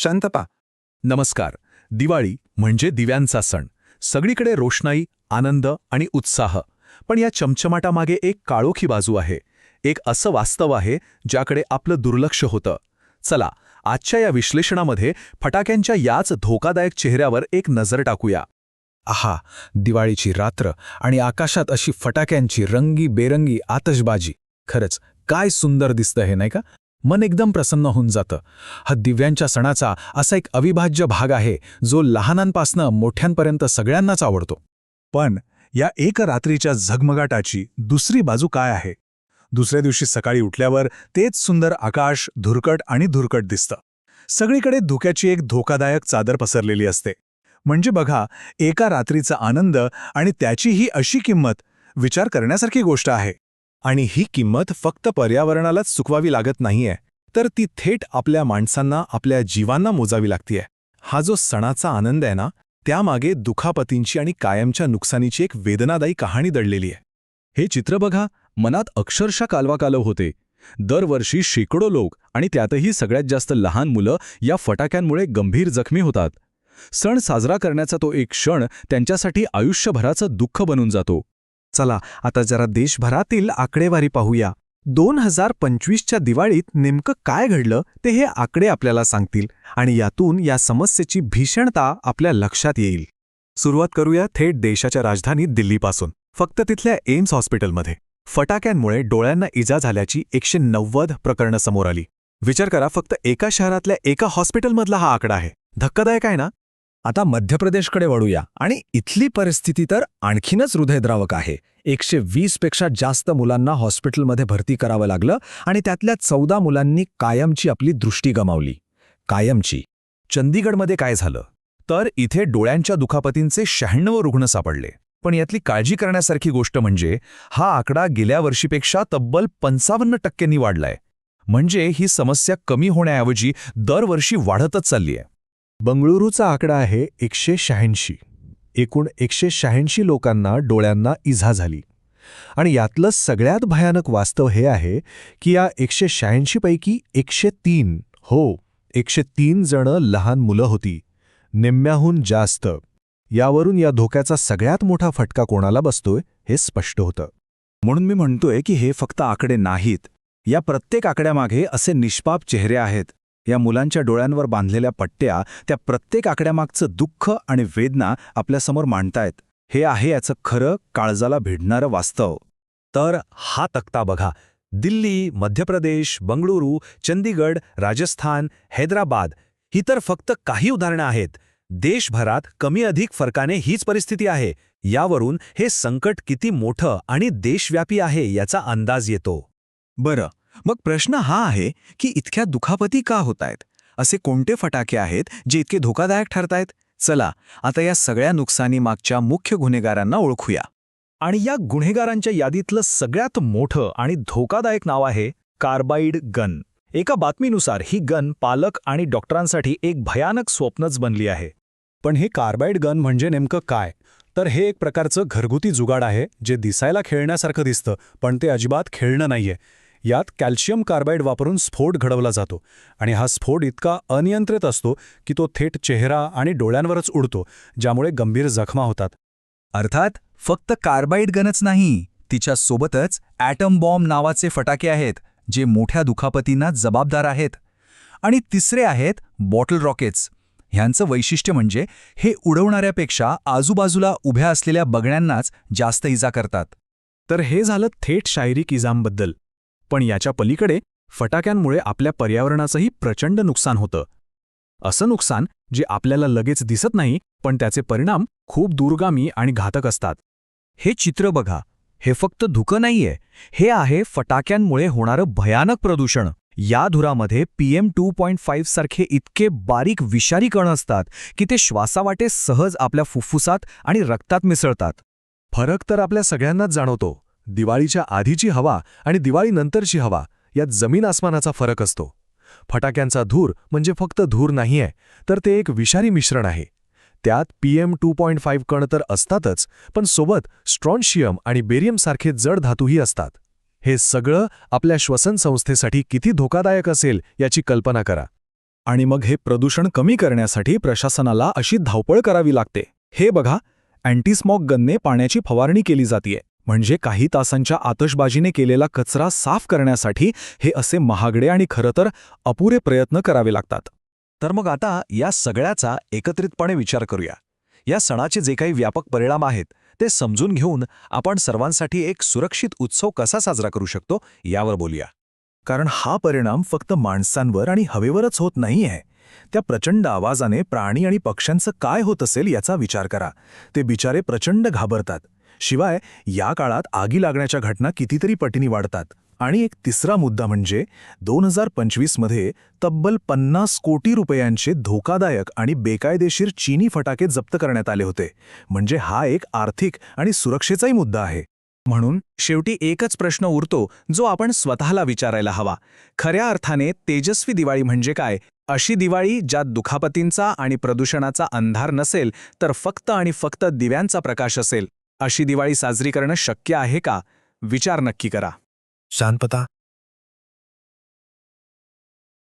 शांतपा. नमस्कार. दिवाळी म्हणजे दिव्यांचा सण. सगळीकडे रोषणाई, आनंद आणि उत्साह. पण या चमचमाटामागे एक काळोखी बाजू आहे. एक असं वास्तव आहे ज्याकडे आपलं दुर्लक्ष होतं. चला, आजच्या या विश्लेषणामध्ये फटाक्यांच्या याच धोकादायक चेहऱ्यावर एक नजर टाकूया. आहा, दिवाळीची रात्र आणि आकाशात अशी फटाक्यांची रंगीबेरंगी आतषबाजी. खरंच काय सुंदर दिसतं हे, नाही का? मन एकदम प्रसन्न होऊन जातं. हा दिव्यांच्या सणाचा असा एक अविभाज्य भाग आहे जो लहानांपासनं मोठ्यांपर्यंत सगळ्यांनाच आवडतो. पण या एक रात्रीच्या झगमगाटाची दुसरी बाजू काय आहे? दुसऱ्या दिवशी सकाळी उठल्यावर तेच सुंदर आकाश धुरकट आणि धुरकट दिसतं. सगळीकडे धुक्याची एक धोकादायक चादर पसरलेली असते. म्हणजे बघा, एका रात्रीचा आनंद आणि त्याची ही अशी किंमत विचार करण्यासारखी गोष्ट आहे. आणि ही किंमत फक्त पर्यावरणालाच चुकवावी लागत नाहीये, तर ती थेट आपल्या माणसांना, आपल्या जीवांना मोजावी लागतीये. हा जो सणाचा आनंद आहे ना, त्यामागे दुखापतींची आणि कायमच्या नुकसानीची एक वेदनादायी कहाणी दडलेली आहे. हे चित्र बघा, मनात अक्षरशः कालवाकालव होते. दरवर्षी शेकडो लोक आणि त्यातही सगळ्यात जास्त लहान मुलं या फटाक्यांमुळे गंभीर जखमी होतात. सण साजरा करण्याचा तो एक क्षण त्यांच्यासाठी आयुष्यभराचं दुःख बनून जातो. चला आता जरा देशभरातील आकडेवारी पाहूया. 2025च्या दिवाळीत नेमकं काय घडलं ते हे आकडे आपल्याला सांगतील आणि यातून या समस्येची भीषणता आपल्या लक्षात येईल. सुरुवात करूया थेट देशाच्या राजधानी दिल्लीपासून. फक्त तिथल्या एम्स हॉस्पिटलमध्ये फटाक्यांमुळे डोळ्यांना इजा झाल्याची 190 प्रकरणं समोर आली. विचार करा, फक्त एका शहरातल्या एका हॉस्पिटलमधला हा आकडा आहे. धक्कादायक आहे ना? आता मध्य प्रदेशकडे वळूया आणि इथली परिस्थिती तर आणखीनच हृदयद्रावक आहे. 120 पेक्षा जास्त मुलांना हॉस्पिटलमध्ये भरती करावं लागलं आणि त्यातल्या 14 मुलांनी कायमची आपली दृष्टी गमावली. कायमची. चंदीगडमध्ये काय झालं तर इथे डोळ्यांच्या दुखापतींचे 96 रुग्ण सापडले. पण यातली काळजी करण्यासारखी गोष्ट म्हणजे हा आकडा गेल्या वर्षीपेक्षा तब्बल 55% वाढलाय. म्हणजे ही समस्या कमी होण्याऐवजी दरवर्षी वाढतच चालली आहे. बंगळुरूचा आकडा आहे 186. एकूण 186 लोकांना डोळ्यांना इजा झाली. आणि यातलं सगळ्यात भयानक वास्तव हे आहे की या 186 पैकी 103 जणं लहान मुलं होती. निम्म्याहून जास्त. यावरून या धोक्याचा सगळ्यात मोठा फटका कोणाला बसतोय हे स्पष्ट होतं. म्हणून मी म्हणतोय की हे फक्त आकडे नाहीत. या प्रत्येक आकड्यामागे असे निष्पाप चेहरे आहेत. या मुलांच्या डोळ्यांवर बांधलेल्या पट्ट्या त्या प्रत्येक आकड्यामागचं दुःख आणि वेदना आपल्यासमोर मांडतायत. हे आहे याचं खरं काळजाला भिडणारं वास्तव. तर हा तक्ता बघा. दिल्ली, मध्य प्रदेश, बंगळुरू, चंदीगड, राजस्थान, हैदराबाद ही तर फक्त काही उदाहरणं आहेत. देशभरात कमी अधिक फरकाने हीच परिस्थिती आहे. यावरून हे संकट किती मोठं आणि देशव्यापी आहे याचा अंदाज येतो. बरं, मग प्रश्न हा आहे की इतक्या दुखापती का होतायत? असे कोणते फटाके आहेत जे इतके धोकादायक ठरतायत? चला आता या सगळ्या नुकसानीमागच्या मुख्य गुन्हेगारांना ओळखूया. आणि या गुन्हेगारांच्या यादीतलं सगळ्यात मोठं आणि धोकादायक नाव आहे कार्बाइड गन. एका बातमीनुसार ही गन पालक आणि डॉक्टरांसाठी एक भयानक स्वप्नच बनली आहे. पण हे कार्बाइड गन म्हणजे नेमकं काय? तर हे एक प्रकारचं घरगुती जुगाड आहे जे दिसायला खेळण्यासारखं दिसतं, पण ते अजिबात खेळणं नाहीये. यात कॅल्शियम कार्बाइड वापरून स्फोट घडवला जातो आणि हा स्फोट इतका अनियंत्रित असतो की तो थेट चेहरा आणि डोळ्यांवरच उडतो, ज्यामुळे गंभीर जखमा होतात. अर्थात फक्त कार्बाइड गनच नाही, तिच्यासोबतच ॲटम बॉम्ब नावाचे फटाके आहेत जे मोठ्या दुखापतींना जबाबदार आहेत. आणि तिसरे आहेत बॉटल रॉकेट्स. ह्यांचं वैशिष्ट्य म्हणजे हे उडवणाऱ्यापेक्षा आजूबाजूला उभ्या असलेल्या बघण्यांनाच जास्त इजा करतात. तर हे झालं थेट शारीरिक इजांबद्दल. पण याच्या पलीकडे फटाक्यांमुळे आपल्या पर्यावरणाचंही प्रचंड नुकसान होतं. असं नुकसान जे आपल्याला लगेच दिसत नाही, पण त्याचे परिणाम खूप दूरगामी आणि घातक असतात. हे चित्र बघा. हे फक्त धुकं नाहीये, हे आहे फटाक्यांमुळे होणारं भयानक प्रदूषण. या धुरामध्ये PM2.5 सारखे इतके बारीक विषारी कण असतात की ते श्वासावाटे सहज आपल्या फुफ्फुसात आणि रक्तात मिसळतात. फरक तर आपल्या सगळ्यांनाच जाणवतो. दिवाळीच्या आधीची हवा आणि दिवाळीनंतरची हवा यात जमीन आसमानाचा फरक असतो. फटाक्यांचा धूर म्हणजे फक्त धूर नाहीये, तर ते एक विषारी मिश्रण आहे. त्यात PM2.5 कण तर असतातच, पण सोबत स्ट्रॉन्शियम आणि बेरियमसारखे जड धातूही असतात. हे सगळं आपल्या श्वसन संस्थेसाठी किती धोकादायक असेल याची कल्पना करा. आणि मग हे प्रदूषण कमी करण्यासाठी प्रशासनाला अशी धावपळ करावी लागते. हे बघा, अँटीस्मॉग गनने पाण्याची फवारणी केली जातीये. म्हणजे काही तासांच्या आतषबाजीने केलेला कचरा साफ करण्यासाठी हे असे महागडे आणि खरं तर अपुरे प्रयत्न करावे लागतात. तर मग आता या सगळ्याचा एकत्रितपणे विचार करूया. या सणाचे जे काही व्यापक परिणाम आहेत ते समजून घेऊन आपण सर्वांसाठी एक सुरक्षित उत्सव कसा साजरा करू शकतो यावर बोलूया. कारण हा परिणाम फक्त माणसांवर आणि हवेवरच होत नाहीये. त्या प्रचंड आवाजाने प्राणी आणि पक्ष्यांचं काय होत असेल याचा विचार करा. ते बिचारे प्रचंड घाबरतात. शिवाय या काळात आगी लागण्याच्या घटना कितीतरी पटींनी वाढतात. आणि एक तिसरा मुद्दा म्हणजे 2025मध्ये तब्बल 50 कोटी रुपयांचे धोकादायक आणि बेकायदेशीर चीनी फटाके जप्त करण्यात आले होते. म्हणजे हा एक आर्थिक आणि सुरक्षेचाही मुद्दा आहे. म्हणून शेवटी एकच प्रश्न उरतो जो आपण स्वतःला विचारायला हवा. खऱ्या अर्थाने तेजस्वी दिवाळी म्हणजे काय? अशी दिवाळी ज्यात दुखापतींचा आणि प्रदूषणाचा अंधार नसेल तर फक्त आणि फक्त दिव्यांचा प्रकाश असेल. अशी दिवाळी साजरी करणं शक्य आहे का? विचार नक्की करा. शांतता